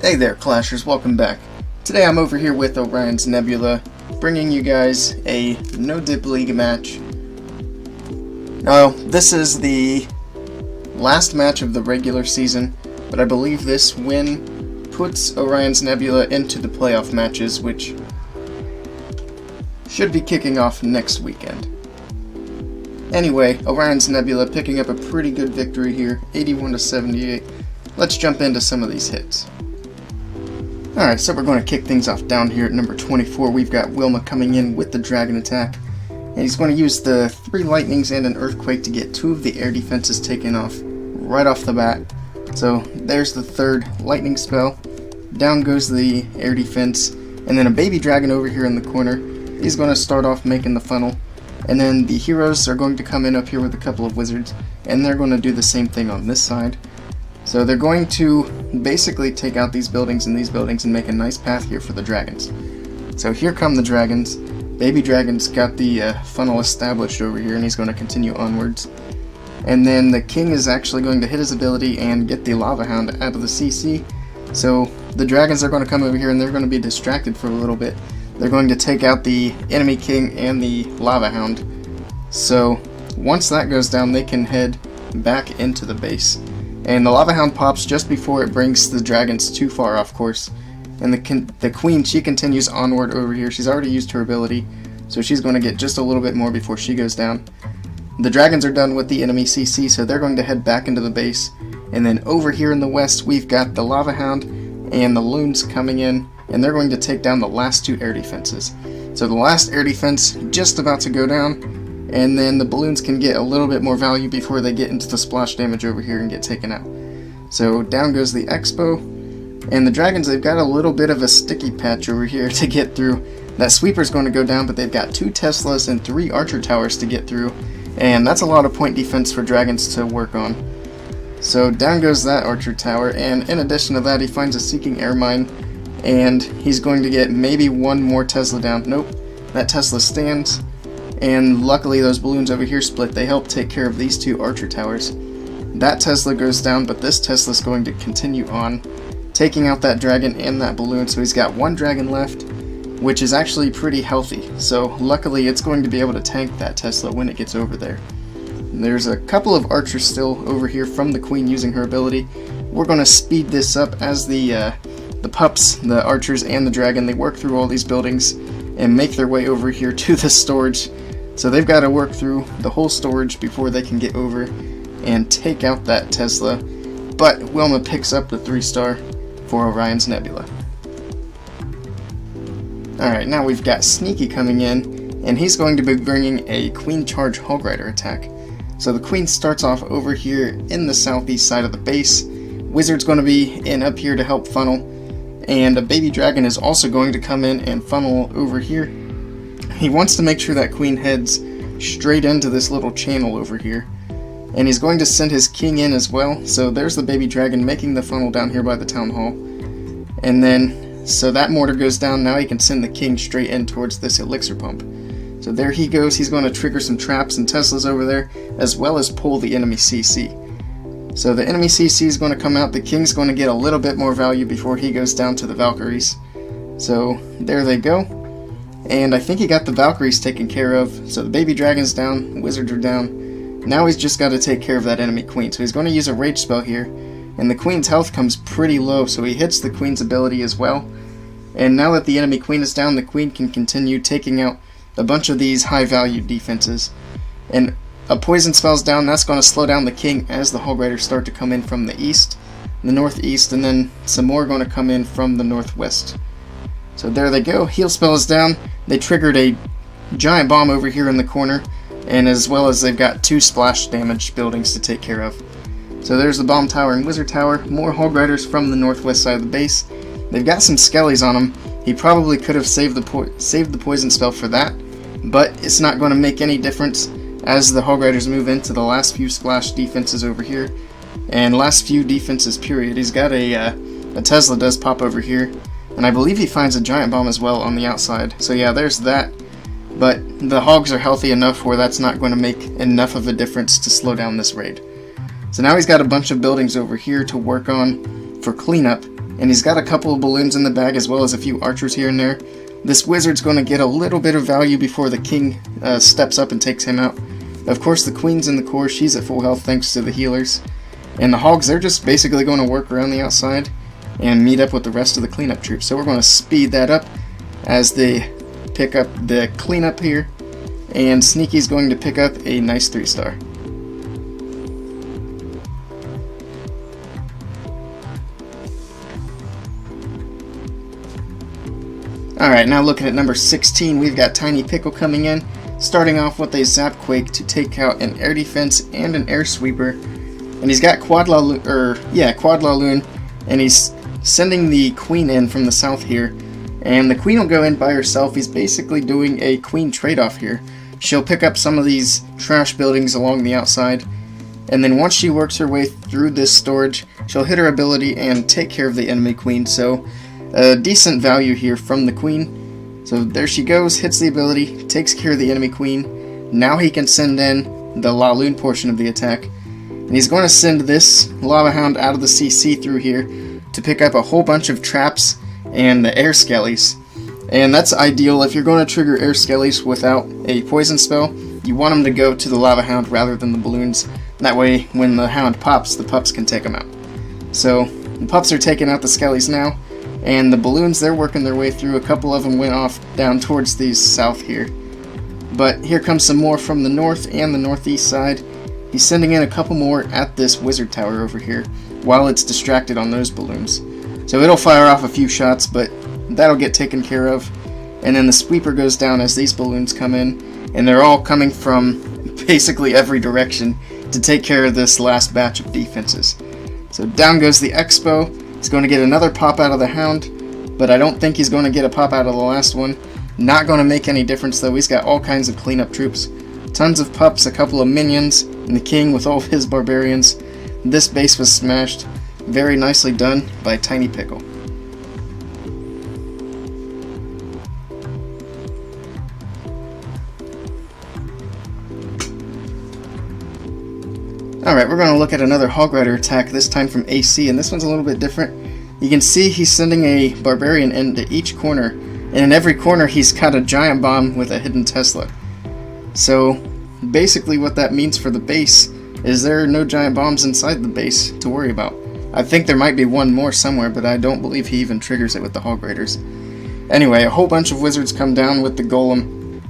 Hey there, Clashers, welcome back. Today I'm over here with Orions Nebula, bringing you guys a no-dip league match. Now, this is the last match of the regular season, but I believe this win puts Orions Nebula into the playoff matches, which should be kicking off next weekend. Anyway, Orions Nebula picking up a pretty good victory here, 81-78. Let's jump into some of these hits. Alright, so we're going to kick things off down here at number 24. We've got Wilma coming in with the Dragon Attack. And he's going to use the 3 Lightnings and an Earthquake to get 2 of the air defenses taken off right off the bat. So there's the 3rd Lightning spell. Down goes the air defense. And then a Baby Dragon over here in the corner. He's going to start off making the funnel. And then the heroes are going to come in up here with a couple of wizards. And they're going to do the same thing on this side. So they're going to basically take out these buildings and make a nice path here for the dragons. So here come the dragons. Baby Dragon's got the funnel established over here, and he's going to continue onwards. And then the king is actually going to hit his ability and get the Lava Hound out of the CC. So the dragons are going to come over here and they're going to be distracted for a little bit. They're going to take out the enemy king and the Lava Hound. So once that goes down, they can head back into the base. And the Lava Hound pops just before it brings the dragons too far off course. And the queen, she continues onward over here. She's already used her ability, so she's going to get just a little bit more before she goes down. The dragons are done with the enemy CC, so they're going to head back into the base. And then over here in the west, we've got the Lava Hound and the loons coming in, and they're going to take down the last 2 air defenses. So the last air defense just about to go down. And then the balloons can get a little bit more value before they get into the splash damage over here and get taken out. So down goes the Expo. And the dragons, they've got a little bit of a sticky patch over here to get through. That sweeper's going to go down, but they've got 2 Teslas and 3 archer towers to get through. And that's a lot of point defense for dragons to work on. So down goes that archer tower, and in addition to that, he finds a Seeking Air Mine. And he's going to get maybe 1 more Tesla down. Nope, that Tesla stands. And luckily those balloons over here split. They help take care of these 2 archer towers. That Tesla goes down, but this Tesla's going to continue on, taking out that dragon and that balloon. So he's got 1 dragon left, which is actually pretty healthy. So luckily it's going to be able to tank that Tesla when it gets over there. And there's a couple of archers still over here from the queen using her ability. We're going to speed this up as the pups, the archers, and the dragon, they work through all these buildings and make their way over here to the storage. So they've got to work through the whole storage before they can get over and take out that Tesla. But Wilma picks up the 3-star for Orions Nebula. Alright, now we've got Sneaky coming in, and he's going to be bringing a Queen Charge Hog Rider attack. So the Queen starts off over here in the southeast side of the base. Wizard's going to be in up here to help funnel, and a Baby Dragon is also going to come in and funnel over here. He wants to make sure that queen heads straight into this little channel over here. And he's going to send his king in as well. So there's the Baby Dragon making the funnel down here by the town hall. And then, so that mortar goes down. Now he can send the king straight in towards this elixir pump. So there he goes. He's going to trigger some traps and Teslas over there, as well as pull the enemy CC. So the enemy CC is going to come out. The king's going to get a little bit more value before he goes down to the Valkyries. So there they go. And I think he got the Valkyries taken care of. So the Baby Dragon's down, Wizards are down. Now he's just got to take care of that enemy queen. So he's going to use a rage spell here. And the queen's health comes pretty low, so he hits the queen's ability as well. And now that the enemy queen is down, the queen can continue taking out a bunch of these high value defenses. And a poison spell's down. That's going to slow down the king as the Hog Riders start to come in from the east, the northeast, and then some more going to come in from the northwest. So there they go. Heal spell is down. They triggered a giant bomb over here in the corner, and as well as they've got 2 splash damage buildings to take care of. So there's the bomb tower and wizard tower. More Hog Riders from the northwest side of the base. They've got some skellies on them. He probably could have saved the poison spell for that, but it's not going to make any difference as the Hog Riders move into the last few splash defenses over here, and last few defenses period. He's got a Tesla does pop over here. And I believe he finds a giant bomb as well on the outside. So yeah, there's that. But the hogs are healthy enough where that's not going to make enough of a difference to slow down this raid. So now he's got a bunch of buildings over here to work on for cleanup. and he's got a couple of balloons in the bag as well as a few archers here and there. This wizard's going to get a little bit of value before the king steps up and takes him out. Of course, the queen's in the core. She's at full health thanks to the healers. And the hogs, they're just basically going to work around the outside and meet up with the rest of the cleanup troops. So we're going to speed that up as they pick up the cleanup here. And Sneaky's going to pick up a nice 3-star. Alright, now looking at number 16, we've got Tiny Pickle coming in, starting off with a Zapquake to take out an air defense and an air sweeper. And he's got Quad Laloon, and he's sending the queen in from the south here. And the queen will go in by herself. He's basically doing a queen trade-off here. She'll pick up some of these trash buildings along the outside, and then once she works her way through this storage, she'll hit her ability and take care of the enemy queen. So a decent value here from the queen. So there she goes, hits the ability, takes care of the enemy queen. Now he can send in the Laloon portion of the attack. And he's going to send this Lava Hound out of the CC through here to pick up a whole bunch of traps and the air skellies. And that's ideal if you're going to trigger air skellies without a poison spell. You want them to go to the Lava Hound rather than the balloons. That way, when the hound pops, the pups can take them out. So the pups are taking out the skellies now. And the balloons, they're working their way through. A couple of them went off down towards the south here. But here comes some more from the north and the northeast side. He's sending in a couple more at this wizard tower over here while it's distracted on those balloons. So it'll fire off a few shots, but that'll get taken care of. And then the sweeper goes down as these balloons come in. And they're all coming from basically every direction to take care of this last batch of defenses. So down goes the Expo. He's going to get another pop out of the Hound, but I don't think he's going to get a pop out of the last one. Not going to make any difference though. He's got all kinds of cleanup troops. Tons of pups, a couple of minions, and the king with all of his barbarians. This base was smashed. Very nicely done by Tiny Pickle. Alright, we're going to look at another Hog Rider attack, this time from AC, and this one's a little bit different. You can see he's sending a Barbarian into each corner, and in every corner he's got a giant bomb with a hidden Tesla. So, basically what that means for the base is there are no giant bombs inside the base to worry about. I think there might be one more somewhere, but I don't believe he even triggers it with the Hog Raiders. Anyway, a whole bunch of wizards come down with the Golem,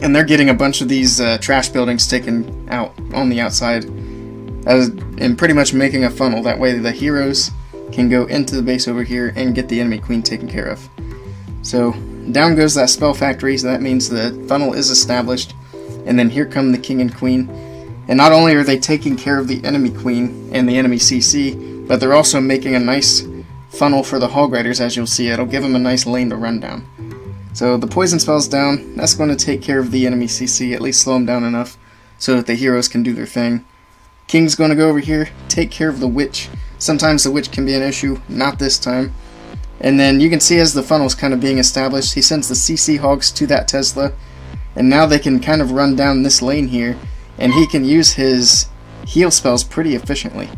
and they're getting a bunch of these trash buildings taken out on the outside. And pretty much making a funnel. That way the heroes can go into the base over here and get the enemy queen taken care of. So down goes that spell factory, so that means the funnel is established. And then here come the king and queen. And not only are they taking care of the enemy queen and the enemy CC, but they're also making a nice funnel for the Hog Riders, as you'll see. It'll give them a nice lane to run down. So the poison spell's down. That's going to take care of the enemy CC, at least slow them down enough so that the heroes can do their thing. King's going to go over here, take care of the witch. Sometimes the witch can be an issue, not this time. And then you can see as the funnel's kind of being established, he sends the CC hogs to that Tesla. And now they can kind of run down this lane here, and he can use his heal spells pretty efficiently.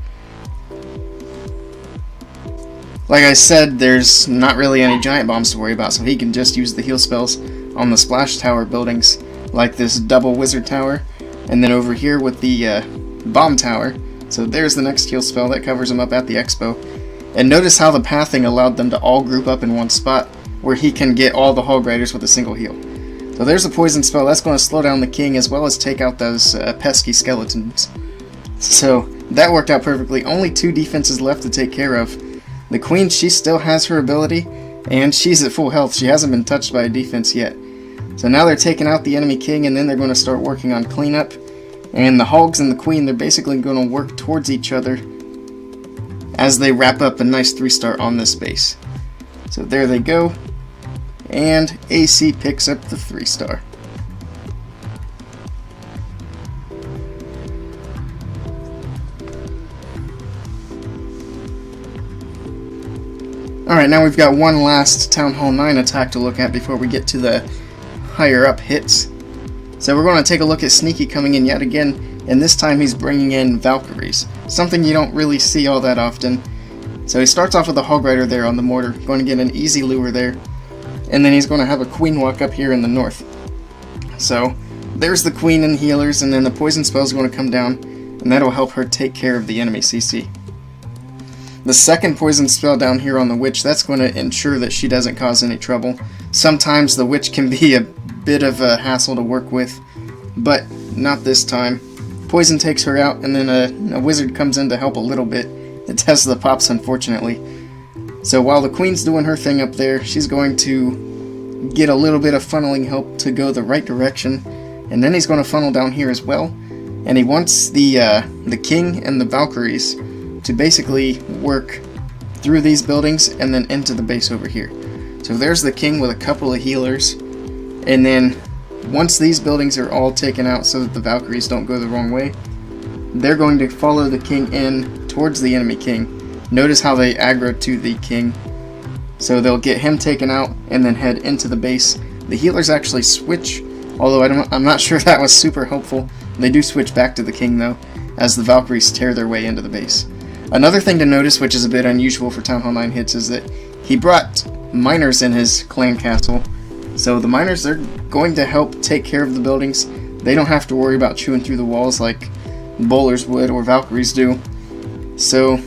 Like I said, there's not really any giant bombs to worry about, so he can just use the heal spells on the splash tower buildings, like this double wizard tower. And then over here with the bomb tower. So there's the next heal spell that covers him up at the Expo. And notice how the pathing allowed them to all group up in one spot where he can get all the Hog Riders with a single heal. So there's the poison spell. That's going to slow down the king as well as take out those pesky skeletons. So that worked out perfectly. Only 2 defenses left to take care of. The queen, she still has her ability and she's at full health. She hasn't been touched by a defense yet. So now they're taking out the enemy king and then they're going to start working on cleanup. And the hogs and the queen, they're basically going to work towards each other as they wrap up a nice 3-star on this base. So there they go. And AC picks up the 3-star. Alright, now we've got one last Town Hall 9 attack to look at before we get to the higher up hits. So we're going to take a look at Sneaky coming in yet again, and this time he's bringing in Valkyries. Something you don't really see all that often. So he starts off with a Hog Rider there on the mortar, going to get an easy lure there. And then he's going to have a Queen walk up here in the north. So there's the Queen and healers, and then the poison spell is going to come down, and that'll help her take care of the enemy CC. The second poison spell down here on the witch, that's going to ensure that she doesn't cause any trouble. Sometimes the witch can be a bit of a hassle to work with, but not this time. Poison takes her out, and then a wizard comes in to help a little bit. It tests the pops, unfortunately. So while the Queen's doing her thing up there, she's going to get a little bit of funneling help to go the right direction, and then he's going to funnel down here as well. And he wants the King and the Valkyries to basically work through these buildings and then into the base over here. So there's the King with a couple of healers, and then once these buildings are all taken out so that the Valkyries don't go the wrong way, they're going to follow the King in towards the enemy King. Notice how they aggro to the King. So they'll get him taken out and then head into the base. The healers actually switch, although I'm not sure that was super helpful. They do switch back to the King though, as the Valkyries tear their way into the base. Another thing to notice, which is a bit unusual for Town Hall 9 hits, is that he brought miners in his clan castle. So the miners, they're going to help take care of the buildings. They don't have to worry about chewing through the walls like bowlers would or Valkyries do. So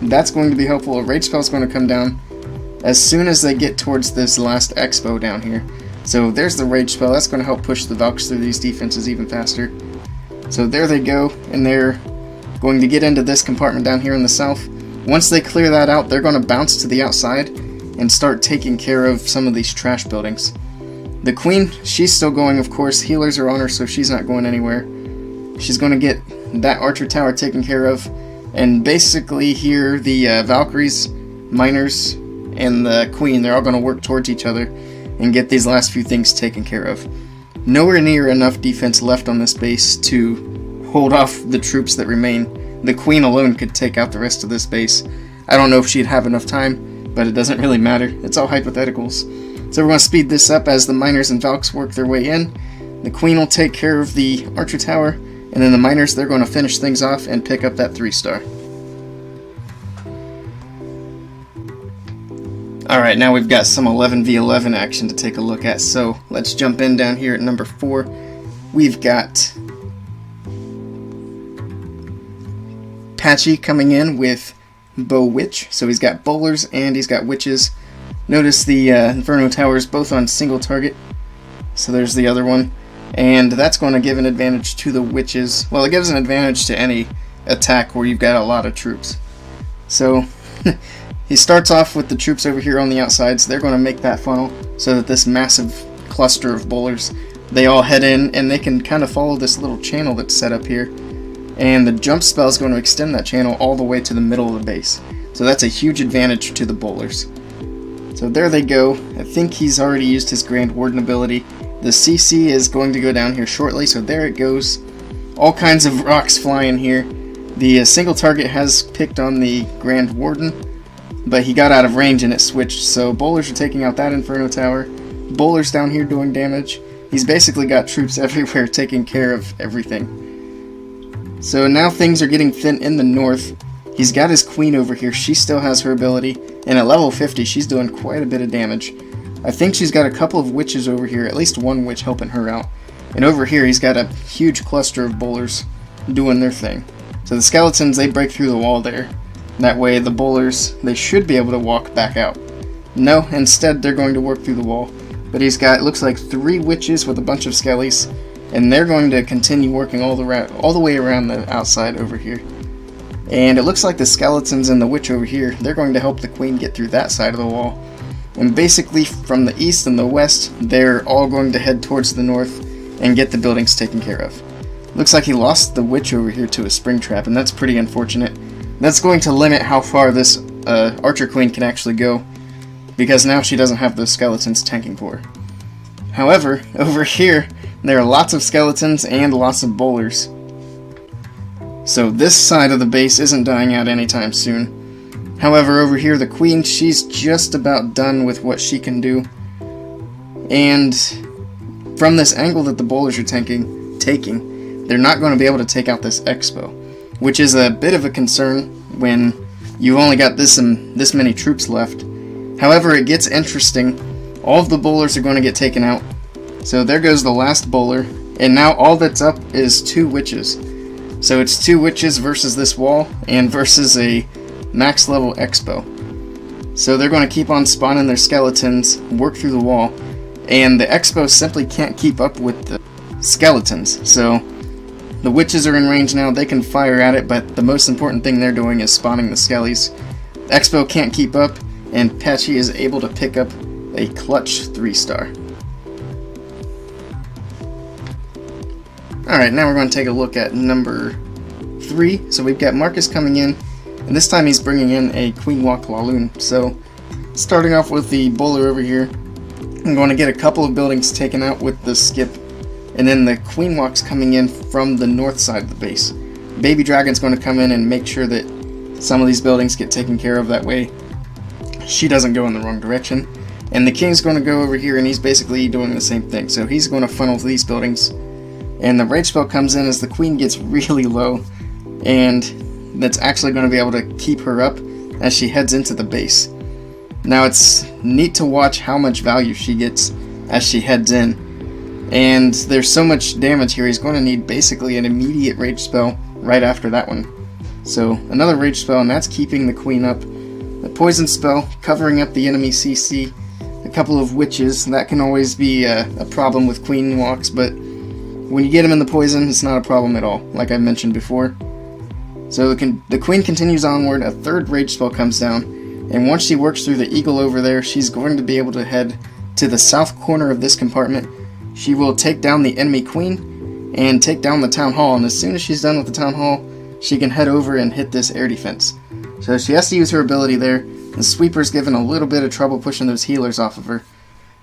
that's going to be helpful. A rage spell is going to come down as soon as they get towards this last expo down here. So there's the rage spell. That's going to help push the Valks through these defenses even faster. So there they go, and they're going to get into this compartment down here in the south. Once they clear that out, they're going to bounce to the outside and start taking care of some of these trash buildings. The Queen, she's still going, of course. Healers are on her, so she's not going anywhere. She's going to get that archer tower taken care of, and basically here the Valkyries, miners, and the Queen, they're all going to work towards each other and get these last few things taken care of. Nowhere near enough defense left on this base to hold off the troops that remain. The Queen alone could take out the rest of this base. I don't know if she'd have enough time, but it doesn't really matter. It's all hypotheticals. So we're going to speed this up as the miners and Valks work their way in. The Queen will take care of the archer tower, and then the miners, they're going to finish things off and pick up that 3-star. Alright, now we've got some 11v11 action to take a look at, so let's jump in down here at number 4. We've got Patchy coming in with Bow Witch, so he's got bowlers and he's got witches. Notice the Inferno Towers both on single target, so there's the other one. And that's going to give an advantage to the witches. Well, it gives an advantage to any attack where you've got a lot of troops. So he starts off with the troops over here on the outsides. They're going to make that funnel so that this massive cluster of bowlers, they all head in, and they can kind of follow this little channel that's set up here. And the jump spell is going to extend that channel all the way to the middle of the base. So that's a huge advantage to the bowlers. So there they go. I think he's already used his Grand Warden ability. The CC is going to go down here shortly, so there it goes. All kinds of rocks flying here. The single target has picked on the Grand Warden, but he got out of range and it switched, so bowlers are taking out that Inferno Tower. Bowlers down here doing damage. He's basically got troops everywhere taking care of everything. So now things are getting thin in the north. He's got his Queen over here. She still has her ability, and at level 50 she's doing quite a bit of damage. I think she's got a couple of witches over here, at least one witch helping her out. And over here he's got a huge cluster of bowlers doing their thing. So the skeletons, they break through the wall there. That way the bowlers, they should be able to walk back out. No, instead they're going to work through the wall. But he's got, it looks like 3 witches with a bunch of skellies, and they're going to continue working all the way around the outside over here. And it looks like the skeletons and the witch over here, they're going to help the Queen get through that side of the wall. And basically from the east and the west, they're all going to head towards the north and get the buildings taken care of. Looks like he lost the witch over here to a spring trap, and that's pretty unfortunate. That's going to limit how far this Archer Queen can actually go, because now she doesn't have those skeletons tanking for her. However, over here, there are lots of skeletons and lots of bowlers. So this side of the base isn't dying out anytime soon. However, over here, the Queen, she's just about done with what she can do. And from this angle that the bowlers are taking, they're not going to be able to take out this expo, which is a bit of a concern when you've only got this many troops left. However, it gets interesting. All of the bowlers are going to get taken out. So there goes the last bowler, and now all that's up is 2 witches. So it's 2 witches versus this wall, and versus a max level expo. So they're going to keep on spawning their skeletons, work through the wall, and the expo simply can't keep up with the skeletons. So the witches are in range now, they can fire at it, but the most important thing they're doing is spawning the skellies. The expo can't keep up, and Patchy is able to pick up a clutch 3-star. Alright, now we're going to take a look at number 3. So we've got Marcus coming in, and this time he's bringing in a Queen Walk Laloon. So starting off with the bowler over here, I'm going to get a couple of buildings taken out with the skip, and then the Queen Walk's coming in from the north side of the base. Baby Dragon's going to come in and make sure that some of these buildings get taken care of, that way she doesn't go in the wrong direction. And the King's going to go over here, and he's basically doing the same thing. So he's going to funnel these buildings, and the rage spell comes in as the Queen gets really low, and that's actually going to be able to keep her up as she heads into the base. Now it's neat to watch how much value she gets as she heads in, and there's so much damage here, he's going to need basically an immediate rage spell right after that one. So another rage spell, and that's keeping the Queen up. The poison spell covering up the enemy CC, a couple of witches, that can always be a problem with Queen Walks, but when you get them in the poison, it's not a problem at all, like I mentioned before. So the Queen continues onward, a 3rd rage spell comes down, and once she works through the eagle over there, she's going to be able to head to the south corner of this compartment. She will take down the enemy Queen and take down the town hall, and as soon as she's done with the town hall, she can head over and hit this air defense. So she has to use her ability there. The Sweeper's given a little bit of trouble pushing those healers off of her.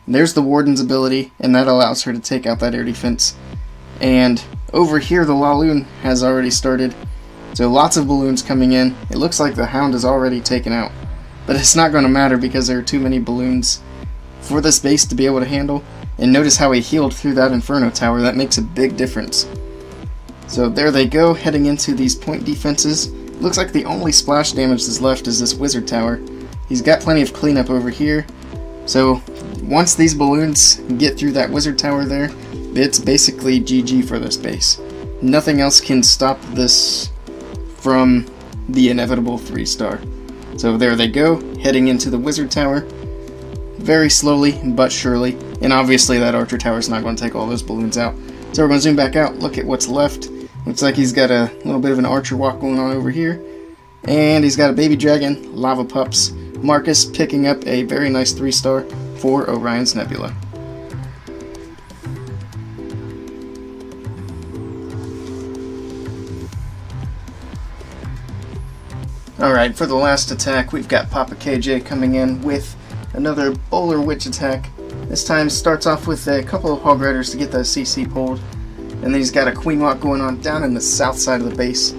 There's the Warden's ability, and that allows her to take out that air defense. And over here the Laloon has already started, so lots of balloons coming in. It looks like the Hound is already taken out, but it's not going to matter because there are too many balloons for this base to be able to handle. And notice how he healed through that Inferno Tower. That makes a big difference. So there they go, heading into these point defenses. Looks like the only splash damage that's left is this Wizard Tower. He's got plenty of cleanup over here. So once these balloons get through that Wizard Tower there, it's basically GG for this base. Nothing else can stop this from the inevitable 3-star. So there they go, heading into the Wizard Tower. Very slowly but surely. And obviously that Archer Tower is not going to take all those balloons out. So we're going to zoom back out, look at what's left. Looks like he's got a little bit of an Archer walk going on over here. And he's got a Baby Dragon, Lava Pups, Marcus picking up a very nice 3-star for Orion's Nebula. Alright, for the last attack, we've got Papa KJ coming in with another Bowler Witch attack. This time starts off with a couple of Hog Riders to get that CC pulled. And then he's got a Queen Walk going on down in the south side of the base.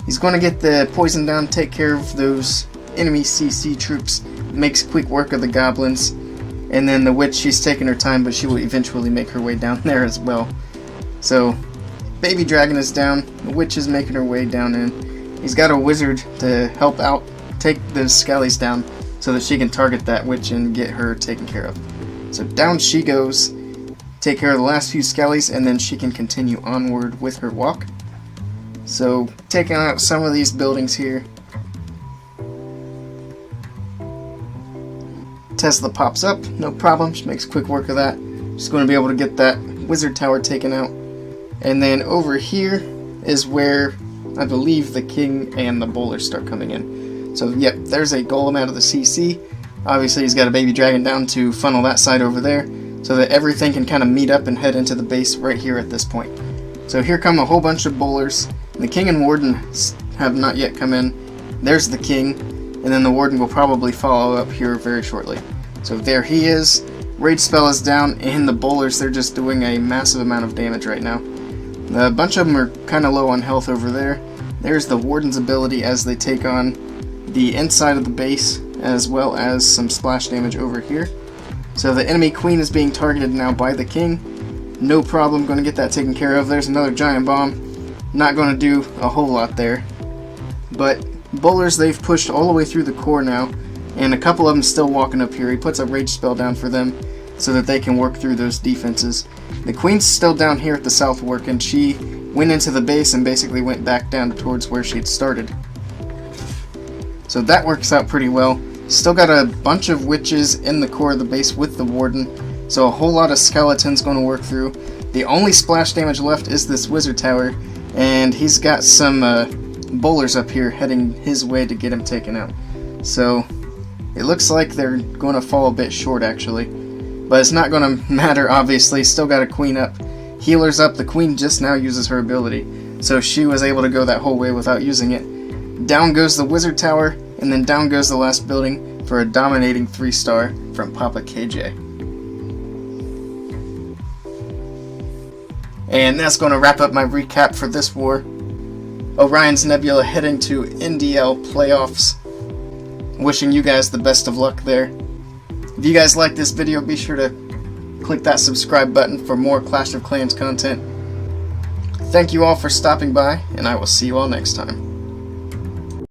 He's going to get the poison down, take care of those enemy CC troops, makes quick work of the goblins. And then the Witch, she's taking her time, but she will eventually make her way down there as well. So, Baby Dragon is down, the Witch is making her way down in. He's got a Wizard to help out, take those Skellies down, so that she can target that Witch and get her taken care of. So down she goes, take care of the last few Skellies, and then she can continue onward with her walk. So taking out some of these buildings here. Tesla pops up, no problem, she makes quick work of that. She's going to be able to get that Wizard Tower taken out. And then over here is where I believe the King and the Bowlers start coming in. So yep, there's a Golem out of the CC. Obviously he's got a Baby Dragon down to funnel that side over there, so that everything can kind of meet up and head into the base right here at this point. So here come a whole bunch of Bowlers. The King and Warden have not yet come in. There's the King, and then the Warden will probably follow up here very shortly. So there he is. Rage Spell is down, and the Bowlers, they're just doing a massive amount of damage right now. A bunch of them are kind of low on health over there. There's the Warden's ability as they take on the inside of the base, as well as some splash damage over here. So the enemy Queen is being targeted now by the King. No problem, going to get that taken care of. There's another Giant Bomb. Not going to do a whole lot there. But Bowlers they've pushed all the way through the core now, and a couple of them still walking up here. He puts a rage spell down for them so that they can work through those defenses. The queen's still down here at the south working. She went into the base and basically went back down towards where she had started. So that works out pretty well. Still got a bunch of witches in the core of the base with the warden, so a whole lot of skeletons going to work through. The only splash damage left is this wizard tower, and he's got some bowlers up here heading his way to get him taken out. So it looks like they're going to fall a bit short actually, but it's not going to matter obviously. Still got a queen up, healers up. The queen just now uses her ability, so she was able to go that whole way without using it. Down goes the wizard tower, and then down goes the last building for a dominating 3-star from Papa KJ. And that's going to wrap up my recap for this war. Orion's Nebula heading to NDL playoffs. Wishing you guys the best of luck there. If you guys like this video, be sure to click that subscribe button for more Clash of Clans content. Thank you all for stopping by, and I will see you all next time.